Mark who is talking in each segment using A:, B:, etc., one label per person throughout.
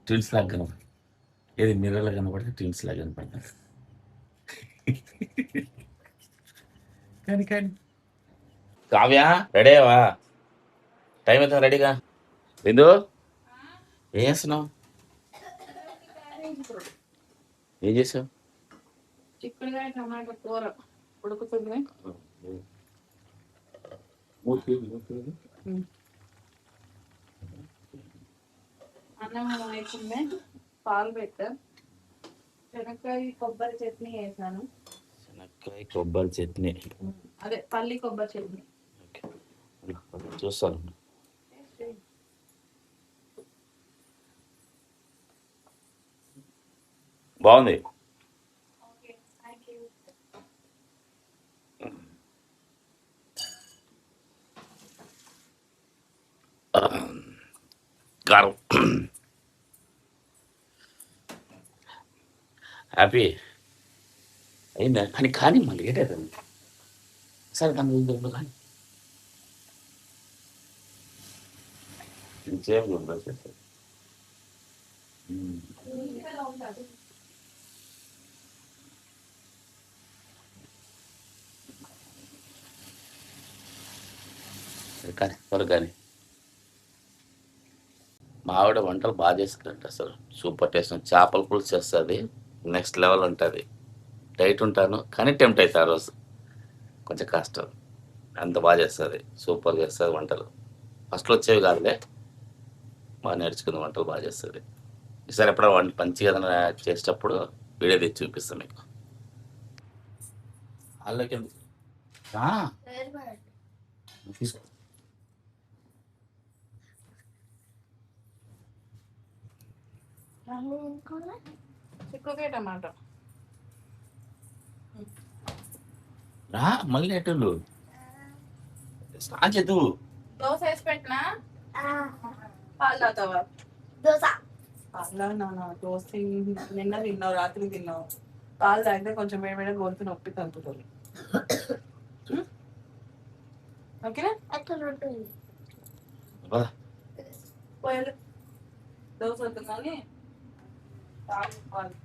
A: Twins లాగా కనపడ ఏది మిర్రర్లో కనపడితే ట్విన్స్ లాగా కనపడతారు. కానీ కానీ కావ్య రెడీ అయ్యావా? టైం అవుతుంది రెడీగా. బిందు ఏం చేస్తున్నావు? ఏం చేసావు?
B: చిక్కుడుకాయ టమాటా కూర ఉడుకుతుంది. అన్నం అయిపోయింది. పాలు పెట్టా. శనక్కాయ కొబ్బరి చట్నీ వేసాను.
A: శనక్కాయ కొబ్బరి చట్నీ,
B: అదే పల్లి కొబ్బరి చట్నీ
A: చూస్తాను. బాగుంది. కారం. హ్యాపీ అయిందా? కానీ కానీ మళ్ళీ లేట్ అవుతుంది. సరే కానీ కానీ సేమ్ చేస్తారు. కానీ త్వరగా కానీ మా ఆవిడ వంటలు బాగా చేసుకుంట, అసలు సూపర్ టేస్ట్. చేపల పులుసు చేస్తుంది, నెక్స్ట్ లెవెల్ ఉంటుంది. డైట్ ఉంటాను కానీ టెంప్ట్ అవుతా ఆ రోజు, కొంచెం కష్టం. అంత బాగా చేస్తుంది, సూపర్ చేస్తుంది వంటలు. ఫస్ట్లో వచ్చేవి కాదులే, బాగా నేర్చుకున్న వంటలు బాగా చేస్తుంది. ఈసారి ఎప్పుడో మంచిగా ఏదైనా చేసేటప్పుడు వీడియో తెచ్చి చూపిస్తాను మీకు. వాళ్ళకి ఎందుకు తీసుకో.
B: చిక్కుడుకాయ టమాటా
A: రా మళ్ళీ ఎటు స్టార్ట్ చేద్దు.
B: దోశ వేసి పెట్టినా. పాలు తాగుతావా? దోశ నిన్న తిన్నావు, రాత్రి తిన్నావు. పాలు తాగితే కొంచెం వేడి గొంతు నొప్పి తగ్గుతుంది. ఓకేనా? పోయాలి దోశ అవుతుందని పాలు.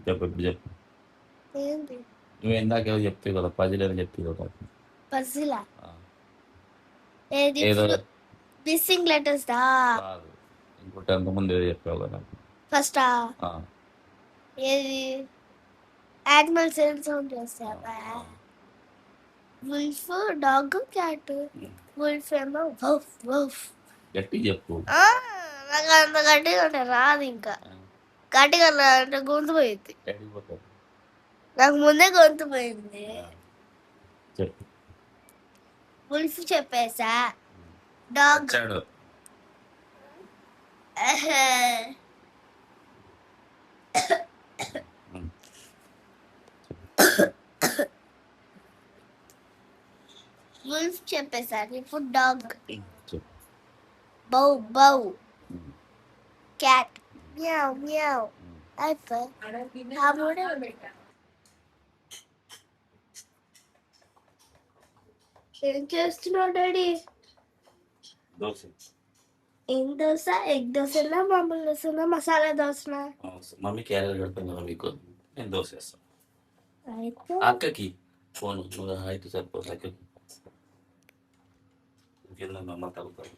A: చెప్పు చెప్పు. నువ్వు ఇందాక ఏదో చెప్తావు కదా, పజిల్ ఏదో చెప్తావు కదా.
C: పజిలా?
A: ఏదో
C: మిస్సింగ్ లెటర్స్ దా?
A: కాదు, ఇంకోటి అంతకుముందు ఏదో చెప్పావు కదా.
C: ఫస్ట్ ఏది యానిమల్స్ ఏం సౌండ్ చేస్తావా? Wolf, dog, cat. వుల్ఫ్ ఏమో వఫ్ వఫ్.
A: గట్టి చెప్పు.
C: నాకు అంత గట్టిగా ఉంటే రాదు. ఇంకా గట్టిగా అంటే గొంతు పోయింది. నాకు ముందే గొంతు పోయింది.
A: చెప్పు.
C: వుల్ఫ్ చెప్పేసా. డాగ్ వుల్ఫ్ చెప్పేసారు. ఇప్పుడు డాగ్. బౌ బౌ. క్యాట్ మ్యావ్ మ్యావ్. ఏం చేస్తున్నావు డాడీ?
A: దోశ.
C: ఏం దోశ? ఎగ్ దోశనా, మామూలు దోశనా, మసాలా దోశనా?
A: మమ్మీ క్యారెట్ కడతాను కదా మీకు, నేను దోశ వేస్తాను. అక్కకి ఫోన్ అయితే సరిపోతుంది. అక్కకి కింద అమ్మ తగ్గుతాను.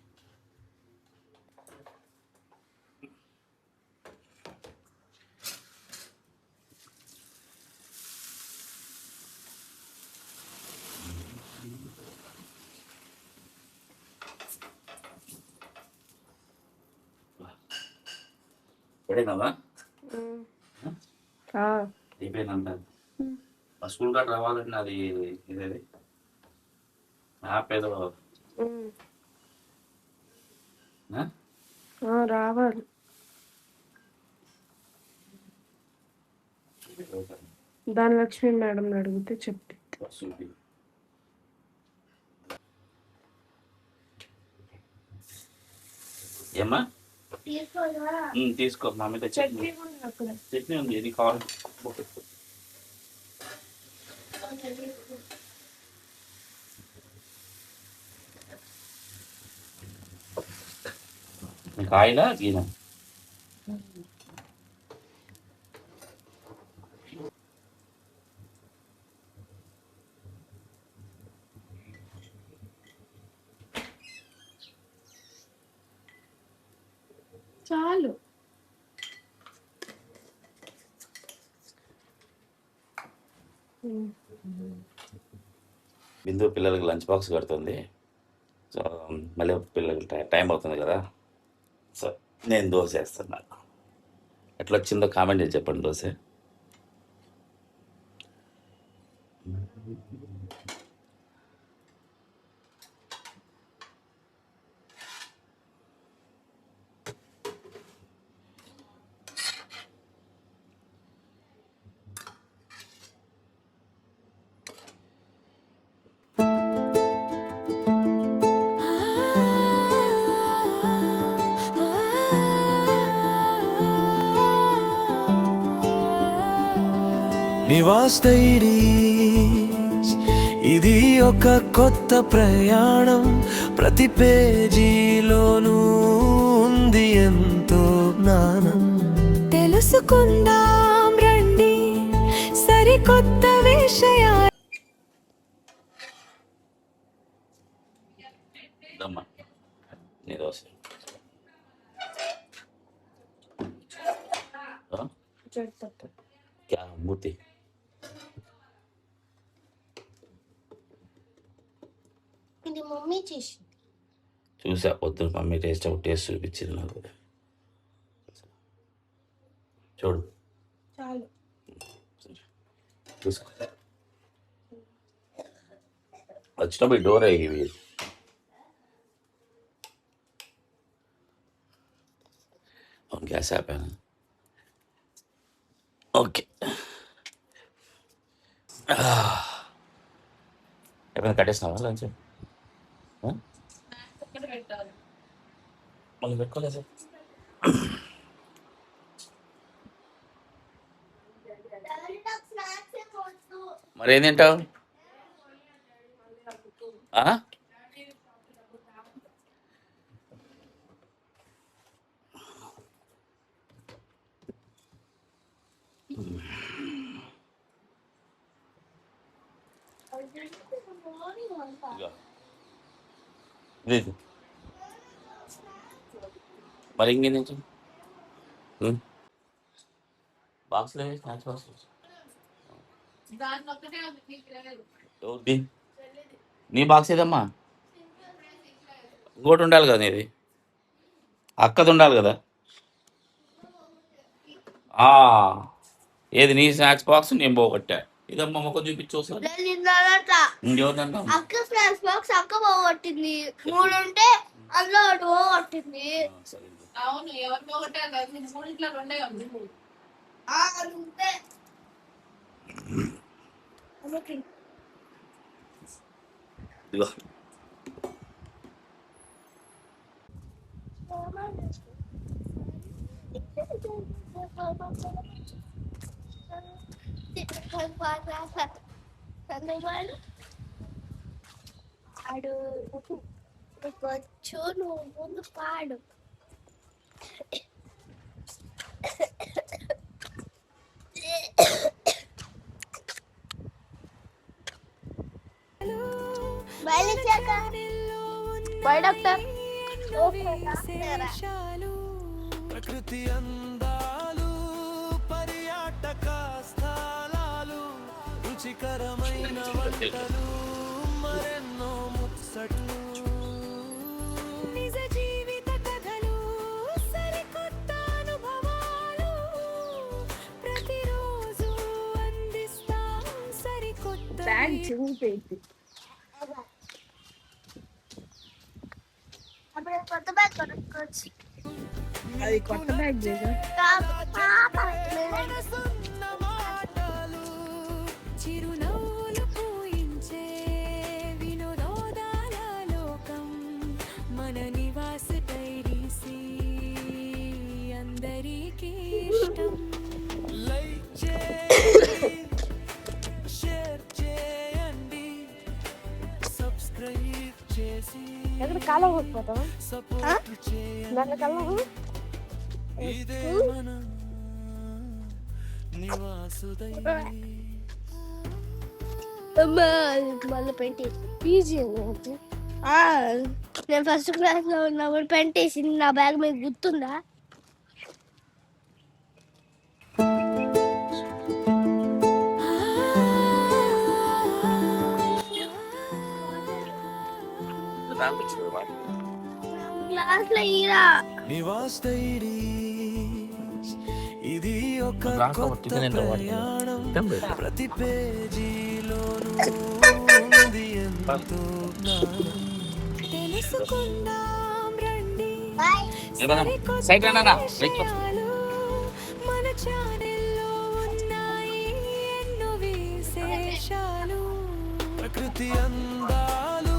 A: ఎడైనావా అయిపోయిందంట ఆ స్కూల్ కార్డ్ రావాలంటే అది ఇదేది యాప్ ఏదో
B: రావాలి. ధనలక్ష్మి మేడం అడిగితే చెప్పి
A: ఏమ్మా తీసుకో మా మీద చట్నీ ఉంది ఇది కావాలి కాయలా గీన
B: చాలు.
A: బిందు పిల్లలకి లంచ్ బాక్స్ కడుతుంది. సో మళ్ళీ పిల్లలకి టైం అవుతుంది కదా. సో నేను దోశ వేస్తున్నాను. ఎట్లా వచ్చిందో కామెంట్ చేసి చెప్పండి. దోశ
D: నివాస్ డైరీస్ ఇది ఒక కొత్త ప్రయాణం. ప్రతి పేజీలోనూ ఉంది ఎంతో జ్ఞానం. తెలుసుకుందాం రండి సరికొత్త విషయాలు.
A: నీ దోశ क्या मूर्ति
C: ఇది మమ్మీ చేసింది.
A: చూసా పొద్దున మమ్మీ టేస్ట్ చూపించింది నాకు. చూడు
B: చాలు.
A: చూసుకో వచ్చినప్పుడు డోర్ అయ్యి గ్యాస్ ఆపాను. ఓకే ఎప్పుడైనా కట్టేసినావా లంచ్? మళ్ళీ పెట్టుకోలేదు సార్. మరి ఏం తింటావు? మరి ఇంకేం తింటాం? బాక్స్లో స్నాక్స్ బాక్స్ నీ బాక్స్ ఏదమ్మా? ఇంకోటి ఉండాలి కదా నీది, అక్కది ఉండాలి కదా. ఏది నీ స్నాక్స్ బాక్స్ నేను పోగొట్టా. ఇదమ్మా మొక్క చూపించు సార్.
C: అక్క స్నాక్స్ బాక్స్ అక్క పోగొట్టింది. 3 ఉంటే అందులో ఒకటి పోగొట్టింది.
B: అవును, ఎవరు పోగొట్టారు? 3 రెండే ఉంది.
A: ఇదిగో
C: ఆడు వచ్చు, నువ్వు ముందు పాడు. Bye doctor.
D: ప్రకృతి అందాలు, పర్యాటక స్థలాలు, రుచికరమైన వంటలు, మరెన్నో ముచ్చట్లు, నిజ జీవిత కథలు, సరికొత్త అనుభవాలు.
B: బ్యాగ్ చిరిగిపోయింది.
C: అప్పుడు కొత్త బ్యాగ్ కొనుక్కోవచ్చు.
B: అది కొత్త బ్యాగ్ లేదా?
C: కాదు, పాప.
D: మనసున్న మాటలు చిరునవ్వులు పూయించే వినోదాల లోకం మన నివాస డైరీసి అందరికీ ఇష్టం. లైక్ చేయండి, షేర్ చేయండి, సబ్స్క్రైబ్ చేసి
C: ఎక్కడ కాలం కొట్టుకోతాం
D: సపోర్ట్ చేయండి.
C: దాంట్లో కలం
D: ఇదే మన నివాసు డైరీ.
C: మళ్ళీ పెయింట్ పీజీ నేను ఫస్ట్ క్లాస్ లో ఉన్నప్పుడు పెయింట్ వేసింది నా బ్యాగ్ మీద గుర్తుందా? క్లాస్ లో ఈరా
D: నివాస్ డైరీస్ ఇది ఒక కొత్త ప్రయాణం ప్రతి పేజీలోనూ ఉంది ఎంతో జ్ఞానం. తెలుసుకుందాం రండి విషయాలు. మన ఛానల్లో ఉన్నాయి ఎన్నో విశేషాలు. ప్రకృతి అందాలు,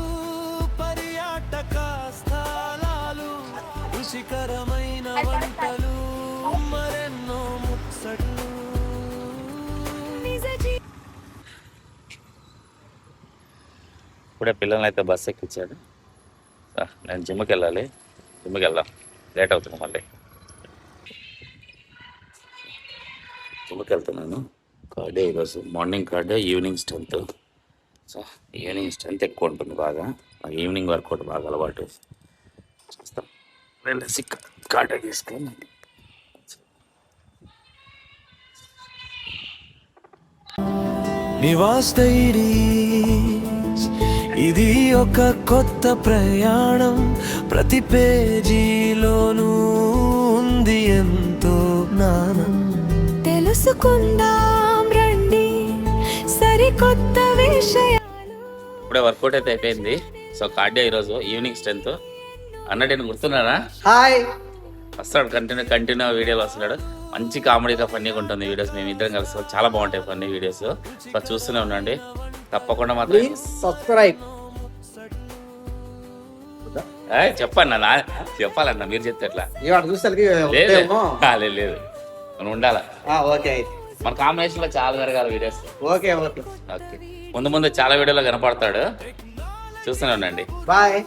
D: పర్యాటక స్థలాలు, రుచికరమైన వంటలు, మరెన్నో ముచ్చట్లు.
A: ఇప్పుడే పిల్లల్ని అయితే బస్సు ఎక్కించాడు. నేను జిమ్కి వెళ్ళాలి. జిమ్కి వెళ్దాం, లేట్ అవుతుంది మళ్ళీ. జిమ్కి వెళ్తున్నాను. కార్డే ఈరోజు morning cardio, evening strength. So evening strength ఎక్కువ ఉంటుంది బాగా. నాకు ఈవినింగ్ వర్కౌట్ బాగా అలవాటు. చేస్తాం వెళ్ళేసి కార్డే తీసుకొని
D: నివాస్ డైరీస్ ఇది ఒక కొత్త ప్రయాణం ప్రతి పేజీలోనూ ఉంది ఎంతో జ్ఞానం. తెలుసుకుందాం రండి సరికొత్త విషయాలు.
A: ఇప్పుడే వర్కౌట్ అయితే అయిపోయింది. సో కార్డియో ఈరోజు ఈవినింగ్ స్ట్రెంత్. అన్నట్టు నేను గుర్తున్నారా?
E: హాయ్
A: వస్తాడు, కంటిన్యూ వీడియోలు వస్తున్నాడు. మంచి కామెడీగా ఫన్నీగా ఉంటుంది వీడియోస్. మేము ఇద్దరం కలిసి చాలా బాగుంటాయి ఫన్నీ వీడియోస్. సో చూస్తూనే ఉండండి తప్పకుండా. మాత్రం
E: ప్లీజ్ సబ్స్క్రైబ్.
A: చెప్పన్నా, చెప్పాలన్నా మీరు చెప్తే ఎట్లా?
E: ఇవాళ చూసేసరికి
A: లేదు లేదు, మనం ఉండాలా.
E: ఓకే అయితే
A: మన కాంబినేషన్ లో చాలా జరగాలి వీడియోస్.
E: ఓకే ఓకే
A: ఓకే, ముందు చాలా వీడియోలో కనపడతాడు, చూస్తూనే ఉండండి.
E: బాయ్.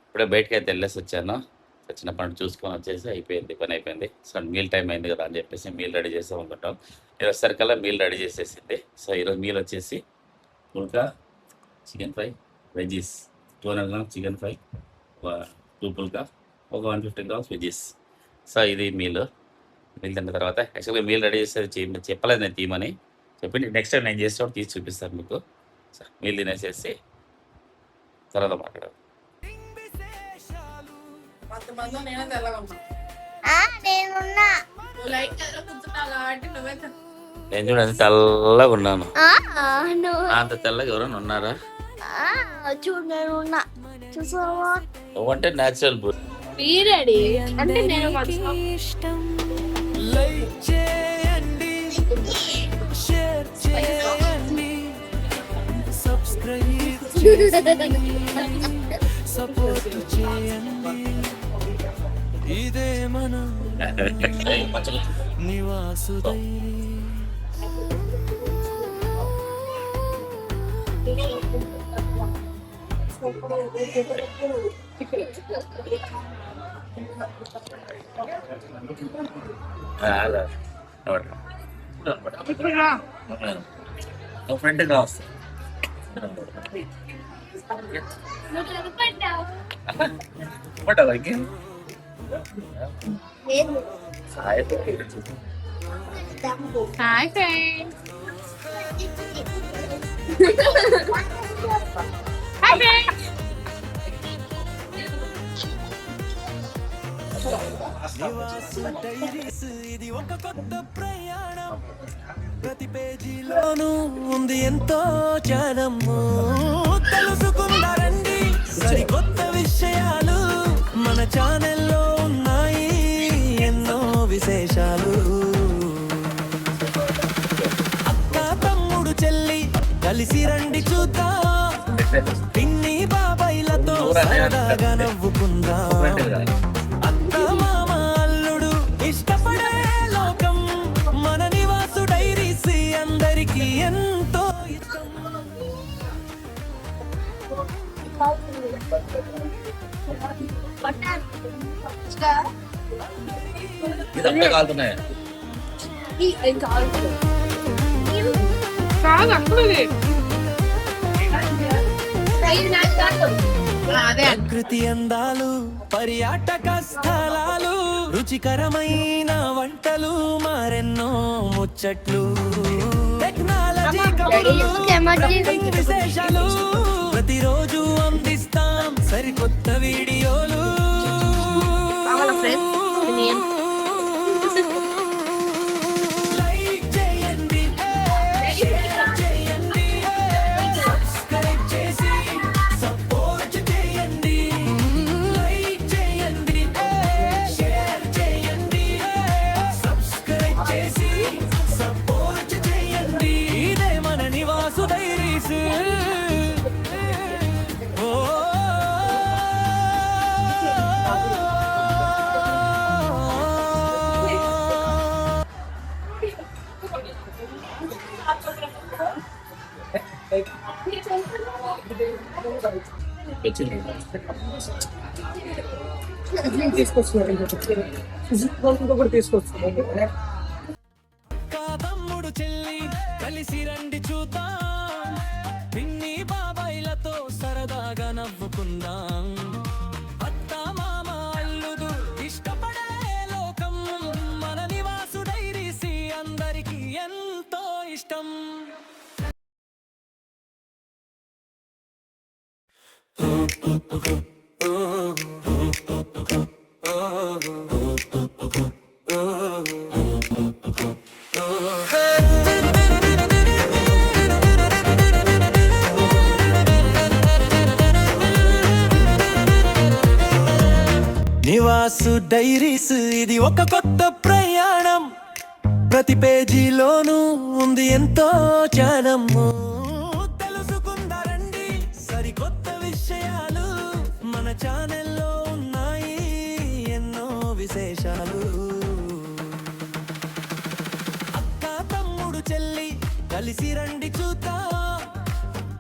A: ఇప్పుడే బయటకి అయితే వెళ్ళేసి వచ్చాను. వచ్చినప్పటి చూసుకొని వచ్చేసి అయిపోయింది, పని అయిపోయింది. సో మీల్ టైం అయింది కదా అని చెప్పేసి మీల్ రెడీ చేసాం అనుకుంటాం. ఈరోజు సరికల్లా మీల్ రెడీ చేసేసింది. సో ఈరోజు మీల్ వచ్చేసి phulka, chicken fry, veggies 200 grams chicken fry, 2 phulka, ఒక 150 grams వెజ్జీస్. సో ఇది మీల్ తిన్న తర్వాత యాక్చువల్గా మీల్ రెడీ చేసేది చెప్పలేదు నేను తీయమని చెప్పింది. నెక్స్ట్ టైం నేను చేసేటప్పుడు తీసి చూపిస్తాను మీకు. సో మీల్ తినేసేసి తర్వాత మాట్లాడాలి.
B: కొంతమంది నేనే తెల్లగా ఉన్నా.
C: నేనున్నా
B: నువ్వు లైట్ కలర్ కూర్చున్నావు కాబట్టి నువ్వే
A: నేను చూడండి తెల్లగా ఉన్నాను.
C: నువ్వు
A: అంత తెల్లగా ఎవరైనా ఉన్నారా?
C: చూడు నేనున్నా చూసావా?
A: నువ్వంటే న్యాచురల్ బుల్.
B: పీరియడ్ అంటే నేను
D: ఇష్టం. లైక్ చేయండి, షేర్ చేయండి, సబ్స్క్రైబ్ చేయండి, సపోర్ట్ చేయండి. ఇదే మన నివాసు డైరీ.
A: నువ్వు ఫ్రెండ్గా వస్తా.
B: Hi friends. Hi friends.
D: Nivasu diaries ఇది ఒక కొత్త ప్రయాణం ప్రతి పేజీలోనూ ఉంది ఎంతో జ్ఞానము. తెలుసుకుందారండి సరికొత్త విషయాలు, మన ఛానల్లో ఉన్నాయి ఎన్నో విశేషాలు. అక్క తమ్ముడు చెల్లి కలిసి రండి చూద్దాం, పిన్ని బాబాయిలతో సరదాగా నవ్వుకుందాం. అత్త మామ అల్లుడు ఇష్టపడే లోకం, మన నివాసు డైరీస్ అందరికీ ఎంతో ఇష్టం.
A: ఇదంతా కాలుతున్నాయి. ప్రకృతి అందాలు, పర్యాటక స్థలాలు, రుచికరమైన వంటలు, మరెన్నో ముచ్చట్లు, టెక్నాలజీ కబుర్లు, ట్రెండింగ్ విశేషాలు, ప్రతిరోజు అందిస్తాం సరికొత్త వీడియోలు. లైక్ చేయండి, షేర్ చేయండి, సబ్స్క్రైబ్ చేసి సపోర్ట్ చేయండి. లైక్ చేయండి, షేర్ చేయండి, సబ్స్క్రైబ్ చేసి సపోర్ట్ చేయండి. ఇదే మన నివాసు డైరీస్.
E: తీసుకొచ్చుకోండి.
D: తమ్ముడు చెల్లి కలిసి రండి చూద్దాం, పిన్ని బాబాయిలతో సరదాగా నవ్వుకుందాం. అత్త మామ అల్లుడు ఇష్టపడే లోకం, మన నివాసు డైరీస్ అందరికీ ఎంతో ఇష్టం. నివాసు డైరీస్ ఇది ఒక కొత్త ప్రయాణం, ప్రతి పేజీలోనూ ఉంది ఎంతో జ్ఞానము. తెలుసుకుందారండి సరికొత్త విషయాలు, మన ఛానల్లో ఉన్నాయి ఎన్నో విశేషాలు. అక్క తమ్ముడు చెల్లి కలిసి రండి చూద్దాం,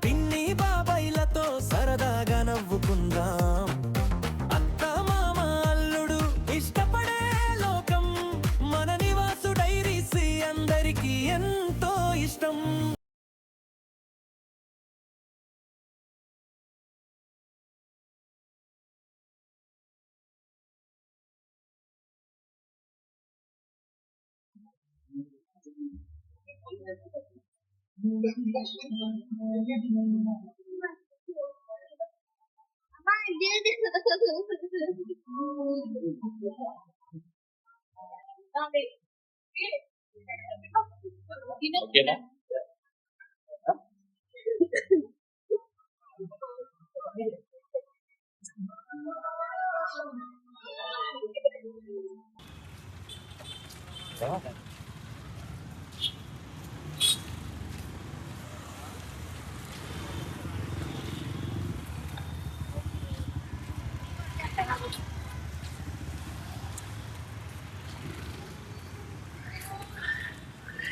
D: పిన్ని బాబాయిలతో సరదాగా నవ్వుకుందాం. అత్త మామ అల్లుడు ఇష్టపడే లోకం, మన నివాసు డైరీస్ అందరికీ ఎంతో ఇష్టం.
A: ఓకేనా?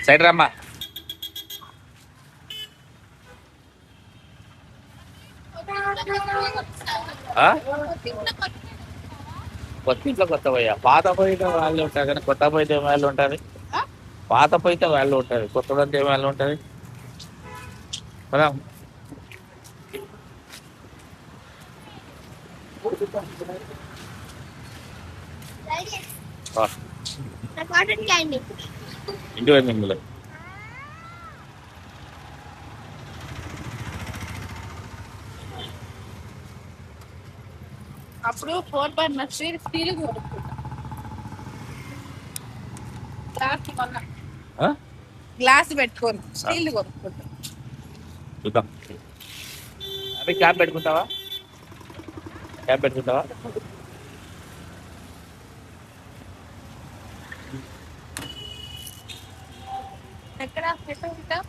A: సైడ్ రమ్మా. కొత్త ఇంట్లో కొత్త పోయా, పాత పోయితే వాళ్ళు ఉంటారు కానీ కొత్త పోయితే ఏం వాళ్ళు ఉంటుంది. పాత పోయితే వాళ్ళు ఉంటుంది, కొత్తదంటే ఏం వాళ్ళు ఉంటుంది. ఇంటి పోయింది మిమ్మల్ని.
B: అప్పుడు 4 స్టీల్ గ్లాస్ పెట్టుకోరు స్టీల్ కొనుక్కుంటారు.
A: చూద్దాం. అవి క్యాప్ పెట్టుకుంటావా? క్యాప్ పెట్టుకుంటావా?
B: ఎక్కడ ఎక్కడ